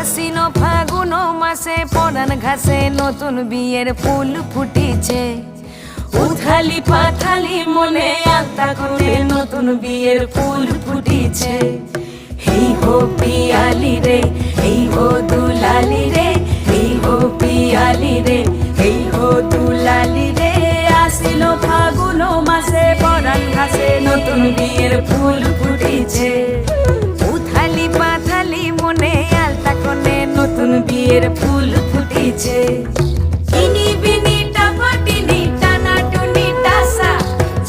আশ্বিন ফাগুন মাসে পরান ঘাসে নতুন বিয়ের ফুল ফুটিছে। উথালি পাথালি মনে আলতা করে নতুন বিয়ের ফুল ফুটিছে। এই হো পিয়ালি রে, এই হো দুলালি রে, এই হো পিয়ালি রে, এই হো দুলালি রে। আশ্বিন ফাগুন মাসে পরান ঘাসে নতুন বিয়ের ফুল ফুটিছে। উথালি পাথালি মনে আলতা করে নতুন বিয়ের ফুল ফুটিছে। ইনি বিনি টাপাটিনি টানা টুনি টাসা,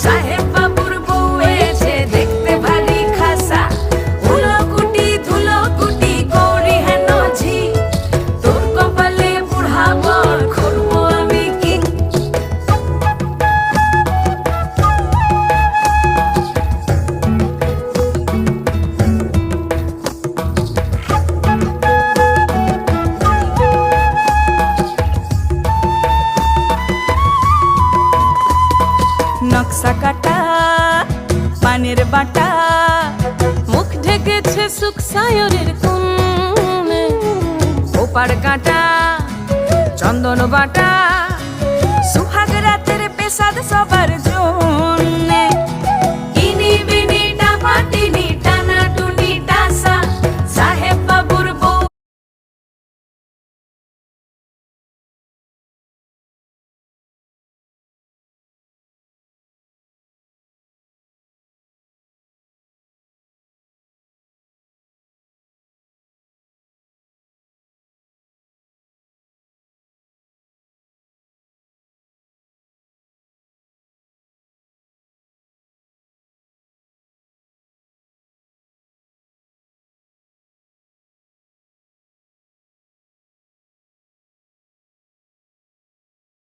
সাহেব বাবুর বউ এসে দেখতে ভারী খাসা। ধুলো কুটি গৌরী হেন ঝি, তোর কপালে বুড়া বর করবো আমি কি। নকশা কাটা পানের বাটা, মুখ ঢেকেছে সুখ সায়রের কোণে। ওপার কাটা চন্দন বাটা, সুহাগ রাতের পেশাদ সবার